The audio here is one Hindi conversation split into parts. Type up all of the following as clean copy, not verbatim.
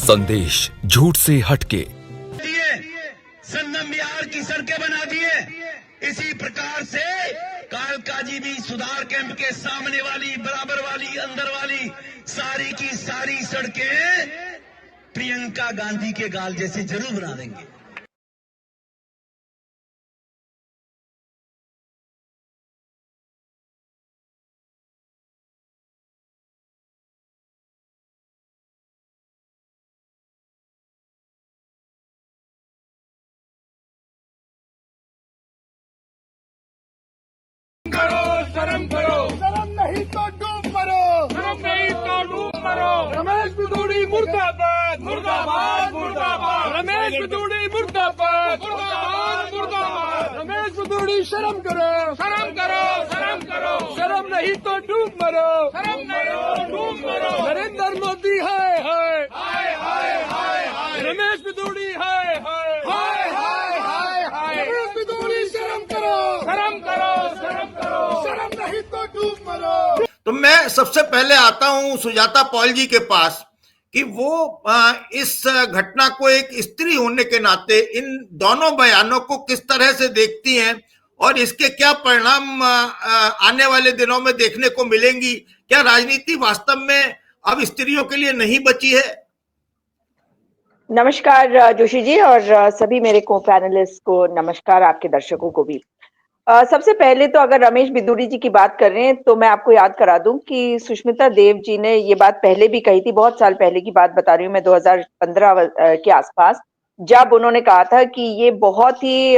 संदेश झूठ से हटके संगम बिहार की सड़कें बना दिए। इसी प्रकार से कालकाजी भी सुधार कैंप के सामने वाली, बराबर वाली, अंदर वाली सारी की सारी सड़कें प्रियंका गांधी के गाल जैसे जरूर बना देंगे। शर्म करो, शर्म नहीं तो डूब मरो, शर्म नहीं तो डूब मरो। रमेश बिदूड़ी मुर्दाबाद, मुर्दाबाद, मुर्दाबाद। रमेश बिदूड़ी मुर्दाबाद, मुर्दाबाद, मुर्दाबाद। रमेश बिदूड़ी शर्म करो, शर्म करो, शर्म करो। शर्म नहीं तो डूब मरो, शर्म नहीं तो डूब मरो। नरेंद्र मोदी हाय हाय हाय हाय हाय हाय। रमेश बिदूड़ी हाय हाय हाय हाय हाय हाय। रमेश बिदूड़ी शर्म करो, शर्म करो, शर्म करो। शर्म नहीं तो डूब मरो। तो मैं सबसे पहले आता हूं सुजाता पॉल जी के पास कि वो इस घटना को एक स्त्री होने के नाते इन दोनों बयानों को किस तरह से देखती हैं और इसके क्या परिणाम आने वाले दिनों में देखने को मिलेंगी। क्या राजनीति वास्तव में अब स्त्रियों के लिए नहीं बची है? नमस्कार जोशी जी और सभी मेरे को पैनलिस्ट को नमस्कार, आपके दर्शकों को भी। सबसे पहले तो अगर रमेश बिदूड़ी जी की बात कर रहे हैं तो मैं आपको याद करा दूं कि सुष्मिता देव जी ने ये बात पहले भी कही थी, बहुत साल पहले की बात बता रही हूँ मैं, 2015 के आसपास, जब उन्होंने कहा था कि ये बहुत ही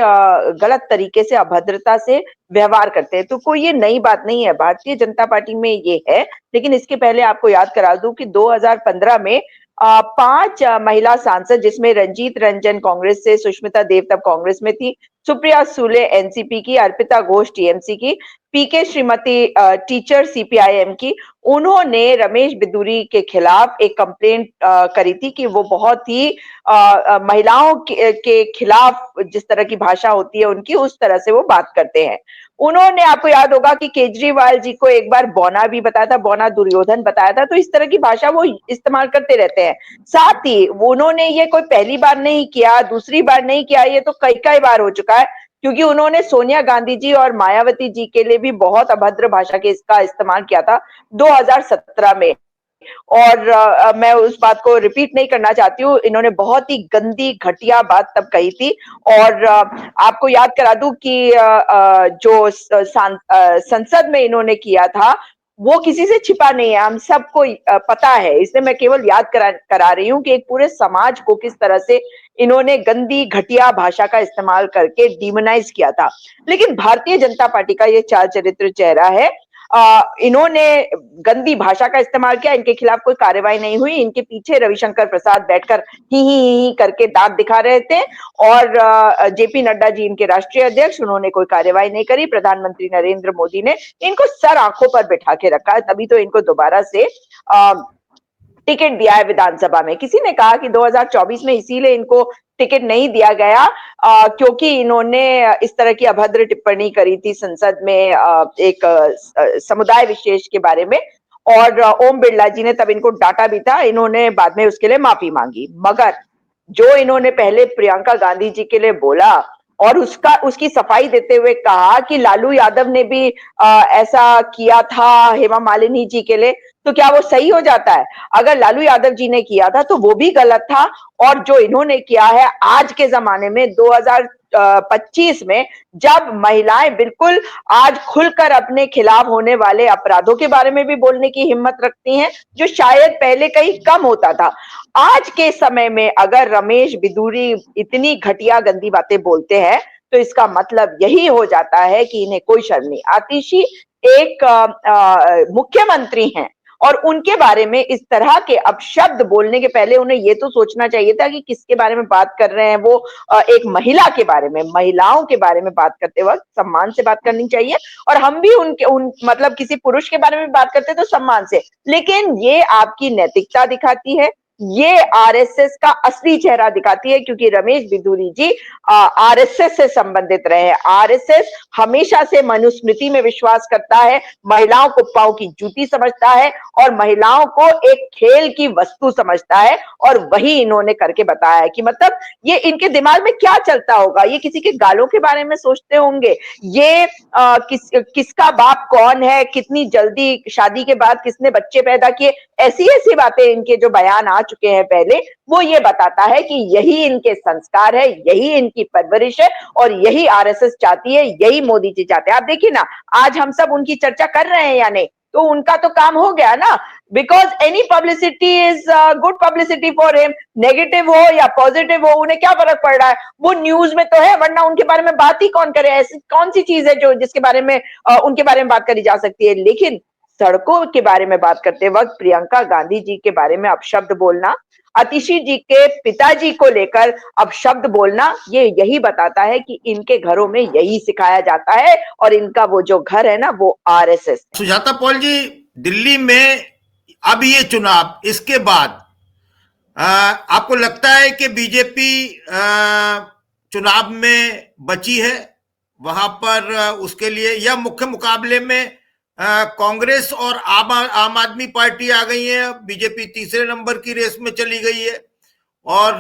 गलत तरीके से, अभद्रता से व्यवहार करते हैं। तो कोई ये नई बात नहीं है, भारतीय जनता पार्टी में ये है। लेकिन इसके पहले आपको याद करा दूं कि 2015 में 5 महिला सांसद, जिसमें रंजीत रंजन कांग्रेस से, सुष्मिता देव तब कांग्रेस में थी, सुप्रिया सुले एनसीपी की, अर्पिता घोष टीएमसी की, पीके श्रीमती टीचर सीपीआईएम की, उन्होंने रमेश बिदूड़ी के खिलाफ एक कंप्लेंट करी थी कि वो बहुत ही महिलाओं के खिलाफ जिस तरह की भाषा होती है उनकी, उस तरह से वो बात करते हैं। उन्होंने, आपको याद होगा कि केजरीवाल जी को एक बार बौना भी बताया था, बौना दुर्योधन बताया था। तो इस तरह की भाषा वो इस्तेमाल करते रहते हैं। साथ ही उन्होंने ये कोई पहली बार नहीं किया, दूसरी बार नहीं किया, ये तो कई बार हो चुका है, क्योंकि उन्होंने सोनिया गांधी जी और मायावती जी के लिए भी बहुत अभद्र भाषा के इसका इस्तेमाल किया था 2017 में। और मैं उस बात को रिपीट नहीं करना चाहती हूँ। इन्होंने बहुत ही गंदी, घटिया बात तब कही थी। और आपको याद करा दूं कि जो संसद में इन्होंने किया था वो किसी से छिपा नहीं है, हम सबको पता है। इसलिए मैं केवल याद करा रही हूँ कि एक पूरे समाज को किस तरह से इन्होंने गंदी, घटिया भाषा का इस्तेमाल करके डिमोनाइज किया था। लेकिन भारतीय जनता पार्टी का ये चार चरित्र चेहरा है। इन्होंने गंदी भाषा का इस्तेमाल किया, इनके खिलाफ कोई कार्रवाई नहीं हुई। इनके पीछे रविशंकर प्रसाद बैठकर ही करके दांत दिखा रहे थे। और जेपी नड्डा जी, इनके राष्ट्रीय अध्यक्ष, उन्होंने कोई कार्रवाई नहीं करी। प्रधानमंत्री नरेंद्र मोदी ने इनको सर आंखों पर बैठा के रखा है, तभी तो इनको दोबारा से टिकट दिया है विधानसभा में। किसी ने कहा कि 2024 में इसीलिए इनको टिकट नहीं दिया गया क्योंकि इन्होंने इस तरह की अभद्र टिप्पणी करी थी संसद में एक समुदाय विशेष के बारे में। और ओम बिरला जी ने तब इनको डांटा भी था। इन्होंने बाद में उसके लिए माफी मांगी। मगर जो इन्होंने पहले प्रियंका गांधी जी के लिए बोला और उसकी सफाई देते हुए कहा कि लालू यादव ने भी ऐसा किया था हेमा मालिनी जी के लिए, तो क्या वो सही हो जाता है? अगर लालू यादव जी ने किया था तो वो भी गलत था। और जो इन्होंने किया है आज के जमाने में 2025 में, जब महिलाएं बिल्कुल आज खुलकर अपने खिलाफ होने वाले अपराधों के बारे में भी बोलने की हिम्मत रखती हैं, जो शायद पहले कहीं कम होता था। आज के समय में अगर रमेश बिदूड़ी इतनी घटिया गंदी बातें बोलते हैं तो इसका मतलब यही हो जाता है कि इन्हें कोई शर्म नहीं। आतिशी एक मुख्यमंत्री हैं और उनके बारे में इस तरह के अपशब्द बोलने के पहले उन्हें ये तो सोचना चाहिए था कि किसके बारे में बात कर रहे हैं। वो एक महिला के बारे में, महिलाओं के बारे में बात करते वक्त सम्मान से बात करनी चाहिए। और हम भी मतलब किसी पुरुष के बारे में बात करते तो सम्मान से। लेकिन ये आपकी नैतिकता दिखाती है, ये आरएसएस का असली चेहरा दिखाती है, क्योंकि रमेश बिधूरी जी आरएसएस से संबंधित रहे हैं। आरएसएस हमेशा से मनुस्मृति में विश्वास करता है, महिलाओं को पांव की जूती समझता है और महिलाओं को एक खेल की वस्तु समझता है, और वही इन्होंने करके बताया है कि मतलब ये इनके दिमाग में क्या चलता होगा। ये किसी के गालों के बारे में सोचते होंगे, ये किसका बाप कौन है, कितनी जल्दी शादी के बाद किसने बच्चे पैदा किए, ऐसी ऐसी बातें इनके जो बयान आ चुके हैं पहले, वो ये बताता है कि यही इनके संस्कार है, यही इनकी परवरिश है, और यही आरएसएस चाहती है, यही मोदी जी चाहते हैं। आप देखिए ना, आज हम सब उनकी चर्चा कर रहे हैं या नहीं, तो उनका तो काम हो गया ना, because any publicity is good publicity for him. Negative हो या पॉजिटिव हो, उन्हें क्या फर्क पड़ रहा है, वो न्यूज में तो है, वरना उनके बारे में बात ही कौन करे। ऐसी कौन सी चीज है जो जिसके बारे में उनके बारे में बात करी जा सकती है। लेकिन सड़कों के बारे में बात करते वक्त प्रियंका गांधी जी के बारे में अपशब्द बोलना, आतिशी जी के पिताजी को लेकर अपशब्द बोलना, ये यही बताता है कि इनके घरों में यही सिखाया जाता है, और इनका वो जो घर है ना, वो आरएसएस। सुजाता पॉल जी, दिल्ली में अब ये चुनाव, इसके बाद आपको लगता है कि बीजेपी चुनाव में बची है वहां पर, उसके लिए, या मुख्य मुकाबले में कांग्रेस और आम आदमी पार्टी आ गई है, बीजेपी तीसरे नंबर की रेस में चली गई है? और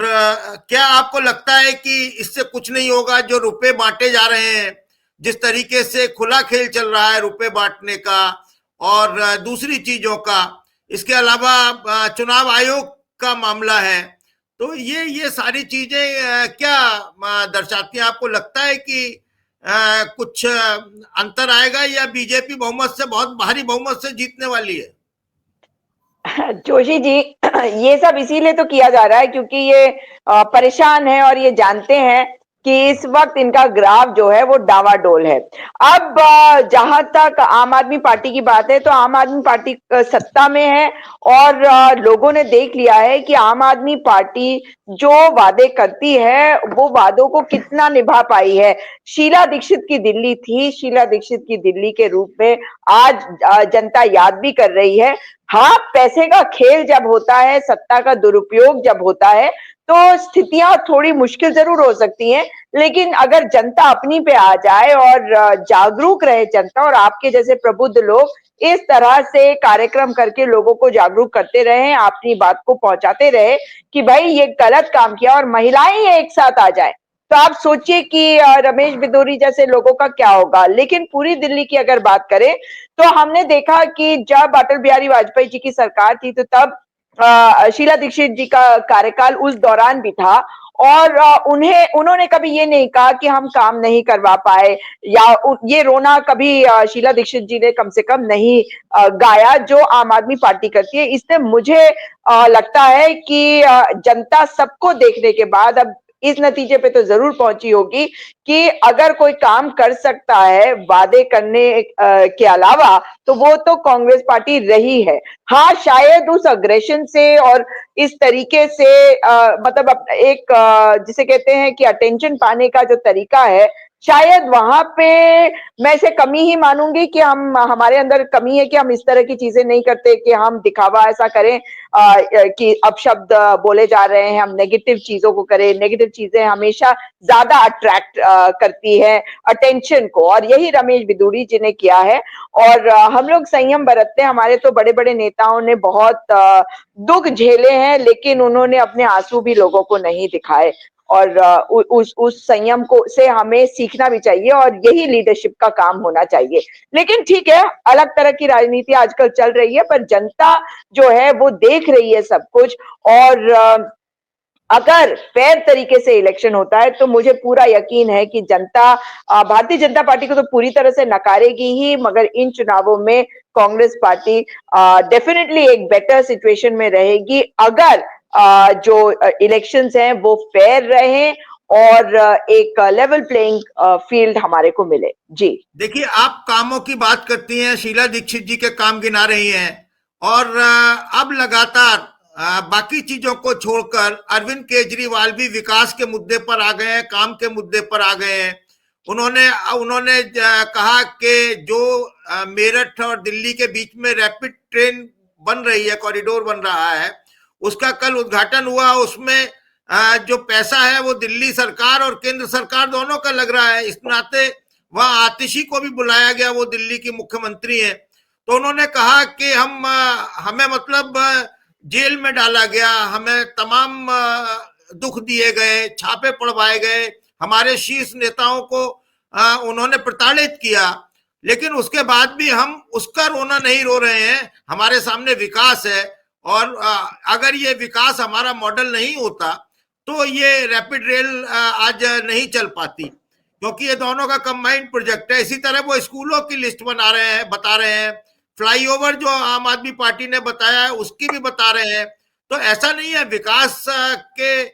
क्या आपको लगता है कि इससे कुछ नहीं होगा? जो रुपए बांटे जा रहे हैं, जिस तरीके से खुला खेल चल रहा है रुपए बांटने का और दूसरी चीजों का, इसके अलावा चुनाव आयोग का मामला है, तो ये सारी चीजें क्या दर्शाती हैं? आपको लगता है कि कुछ अंतर आएगा, या बीजेपी बहुमत से, बहुत भारी बहुमत से जीतने वाली है? जोशी जी, ये सब इसीलिए तो किया जा रहा है क्योंकि ये परेशान है और ये जानते हैं कि इस वक्त इनका ग्राफ जो है वो डावाडोल है। अब जहां तक आम आदमी पार्टी की बात है, तो आम आदमी पार्टी सत्ता में है, और लोगों ने देख लिया है कि आम आदमी पार्टी जो वादे करती है वो वादों को कितना निभा पाई है। शीला दीक्षित की दिल्ली थी, शीला दीक्षित की दिल्ली के रूप में आज जनता याद भी कर रही है। हाँ, पैसे का खेल जब होता है, सत्ता का दुरुपयोग जब होता है, तो स्थितियां थोड़ी मुश्किल जरूर हो सकती हैं, लेकिन अगर जनता अपनी पे आ जाए और जागरूक रहे जनता, और आपके जैसे प्रबुद्ध लोग इस तरह से कार्यक्रम करके लोगों को जागरूक करते रहे, अपनी बात को पहुंचाते रहे कि भाई ये गलत काम किया, और महिलाएं एक साथ आ जाए, तो आप सोचिए कि रमेश बिधूरी जैसे लोगों का क्या होगा। लेकिन पूरी दिल्ली की अगर बात करें, तो हमने देखा कि जब अटल बिहारी वाजपेयी जी की सरकार थी, तो तब शीला दीक्षित जी का कार्यकाल उस दौरान भी था, और उन्होंने कभी ये नहीं कहा कि हम काम नहीं करवा पाए, या ये रोना कभी शीला दीक्षित जी ने कम से कम नहीं गाया जो आम आदमी पार्टी करती है। इसलिए मुझे लगता है कि जनता सबको देखने के बाद अब इस नतीजे पे तो जरूर पहुंची होगी कि अगर कोई काम कर सकता है वादे करने के अलावा, तो वो तो कांग्रेस पार्टी रही है। हाँ, शायद उस अग्रेशन से और इस तरीके से मतलब एक जिसे कहते हैं कि अटेंशन पाने का जो तरीका है, शायद वहां पे मैं इसे कमी ही मानूंगी कि हमारे अंदर कमी है कि हम इस तरह की चीजें नहीं करते कि हम दिखावा ऐसा करें कि अपशब्द बोले जा रहे हैं, हम नेगेटिव चीजों को करें। नेगेटिव चीजें हमेशा ज्यादा अट्रैक्ट करती है अटेंशन को, और यही रमेश बिधूरी जी ने किया है। और हम लोग संयम बरतते हैं, हमारे तो बड़े बड़े नेताओं ने बहुत दुख झेले हैं, लेकिन उन्होंने अपने आंसू भी लोगों को नहीं दिखाए, और उस संयम को से हमें सीखना भी चाहिए, और यही लीडरशिप का काम होना चाहिए। लेकिन ठीक है, अलग तरह की राजनीति आजकल चल रही है, पर जनता जो है वो देख रही है सब कुछ, और अगर फेयर तरीके से इलेक्शन होता है तो मुझे पूरा यकीन है कि जनता भारतीय जनता पार्टी को तो पूरी तरह से नकारेगी ही, मगर इन चुनावों में कांग्रेस पार्टी डेफिनेटली एक बेटर सिचुएशन में रहेगी अगर जो इलेक्शंस हैं वो फेयर रहे और एक लेवल प्लेइंग फील्ड हमारे को मिले। जी देखिए, आप कामों की बात करती हैं, शीला दीक्षित जी के काम गिना रही हैं, और अब लगातार बाकी चीजों को छोड़कर अरविंद केजरीवाल भी विकास के मुद्दे पर आ गए हैं, काम के मुद्दे पर आ गए हैं। उन्होंने कहा कि जो मेरठ और दिल्ली के बीच में रैपिड ट्रेन बन रही है, कॉरिडोर बन रहा है, उसका कल उद्घाटन हुआ। उसमें जो पैसा है वो दिल्ली सरकार और केंद्र सरकार दोनों का लग रहा है। इस नाते वहां आतिशी को भी बुलाया गया, वो दिल्ली की मुख्यमंत्री है। तो उन्होंने कहा कि हमें मतलब जेल में डाला गया, हमें तमाम दुख दिए गए, छापे पड़वाए गए, हमारे शीर्ष नेताओं को उन्होंने प्रताड़ित किया, लेकिन उसके बाद भी हम उसका रोना नहीं रो रहे हैं। हमारे सामने विकास है, और अगर ये विकास हमारा मॉडल नहीं होता तो ये रैपिड रेल आज नहीं चल पाती, क्योंकि ये दोनों का कंबाइंड प्रोजेक्ट है। इसी तरह वो स्कूलों की लिस्ट बता रहे हैं, फ्लाईओवर जो आम आदमी पार्टी ने बताया है उसकी भी बता रहे हैं। तो ऐसा नहीं है, विकास के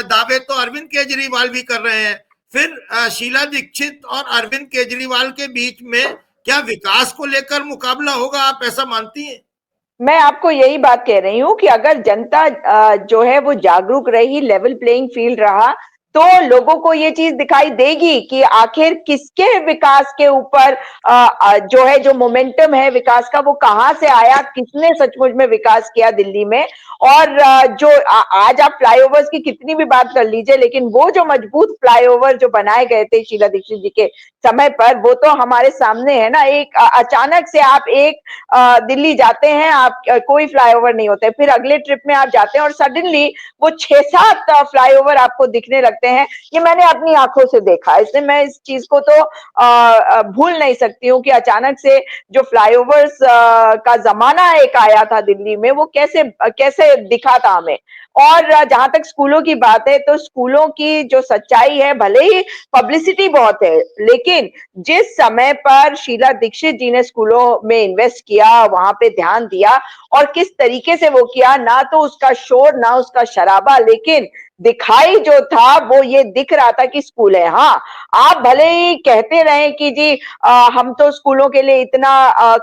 दावे तो अरविंद केजरीवाल भी कर रहे हैं। फिर शीला दीक्षित और अरविंद केजरीवाल के बीच में क्या विकास को लेकर मुकाबला होगा, आप ऐसा मानती हैं? मैं आपको यही बात कह रही हूँ कि अगर जनता जो है वो जागरूक रही, लेवल प्लेइंग फील्ड रहा, तो लोगों को ये चीज दिखाई देगी कि आखिर किसके विकास के ऊपर जो है जो मोमेंटम है विकास का वो कहाँ से आया, किसने सचमुच में विकास किया दिल्ली में। और जो आज आप फ्लाईओवर्स की कितनी भी बात कर लीजिए, लेकिन वो जो मजबूत फ्लाईओवर जो बनाए गए थे शीला दीक्षित जी के समय पर, वो तो हमारे सामने है ना। एक अचानक से आप एक दिल्ली जाते हैं, आप कोई फ्लाईओवर नहीं होते, फिर अगले ट्रिप में आप जाते हैं और सडनली वो 6-7 फ्लाईओवर आपको दिखने लगते हैं। ये मैंने अपनी आंखों से देखा, इसलिए मैं इस चीज को तो भूल नहीं सकती हूँ कि अचानक से जो फ्लाईओवर्स का जमाना एक आया था दिल्ली में, वो कैसे कैसे दिखा था हमें। और जहां तक स्कूलों की बात है, तो स्कूलों की जो सच्चाई है, भले ही पब्लिसिटी बहुत है, लेकिन जिस समय पर शीला दीक्षित जी ने स्कूलों में इन्वेस्ट किया, वहां पे ध्यान दिया, और किस तरीके से वो किया, ना तो उसका शोर ना उसका शराबा, लेकिन दिखाई जो था वो ये दिख रहा था कि स्कूल है। हाँ, आप भले ही कहते रहे कि जी हम तो स्कूलों के लिए इतना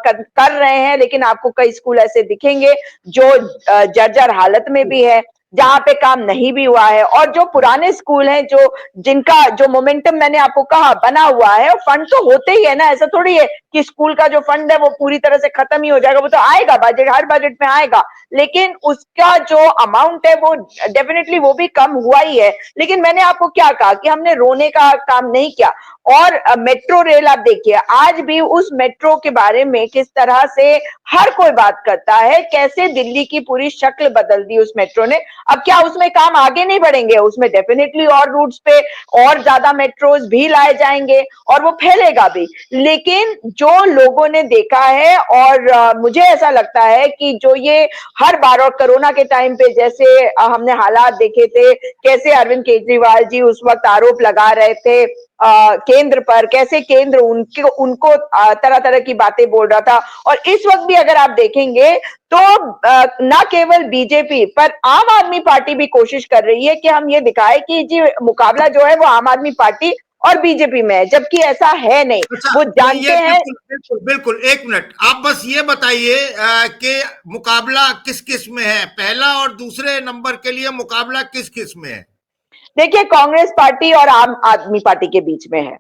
कर रहे हैं, लेकिन आपको कई स्कूल ऐसे दिखेंगे जो जर्जर हालत में भी है, जहां पे काम नहीं भी हुआ है। और जो पुराने स्कूल हैं, जो जिनका जो मोमेंटम मैंने आपको कहा बना हुआ है, फंड तो होते ही है ना। ऐसा थोड़ी है कि स्कूल का जो फंड है वो पूरी तरह से खत्म ही हो जाएगा, वो तो आएगा, बजट हर बजट में आएगा, लेकिन उसका जो अमाउंट है वो डेफिनेटली वो भी कम हुआ ही है। लेकिन मैंने आपको क्या कहा कि हमने रोने का काम नहीं किया। और मेट्रो रेल आप देखिए, आज भी उस मेट्रो के बारे में किस तरह से हर कोई बात करता है, कैसे दिल्ली की पूरी शक्ल बदल दी उस मेट्रो ने। अब क्या उसमें काम आगे नहीं बढ़ेंगे? उसमें डेफिनेटली और रूट्स पे और ज्यादा मेट्रोज भी लाए जाएंगे और वो फैलेगा भी। लेकिन जो लोगों ने देखा है, और मुझे ऐसा लगता है कि जो ये हर बार, और कोरोना के टाइम पे जैसे हमने हालात देखे थे, कैसे अरविंद केजरीवाल जी उस वक्त आरोप लगा रहे थे केंद्र पर, कैसे केंद्र उनको तरह तरह की बातें बोल रहा था। और इस वक्त भी अगर आप देखेंगे तो ना केवल बीजेपी पर आम आदमी पार्टी भी कोशिश कर रही है कि हम ये दिखाए कि जी मुकाबला जो है वो आम आदमी पार्टी और बीजेपी में है, जबकि ऐसा है नहीं। अच्छा, वो तो जानते ये हैं। बिल्कुल बिल्कुल, एक मिनट, आप बस ये बताइए कि मुकाबला किस किस में है, पहला और दूसरे नंबर के लिए मुकाबला किस किस में है? देखिए, कांग्रेस पार्टी और आम आदमी पार्टी के बीच में है।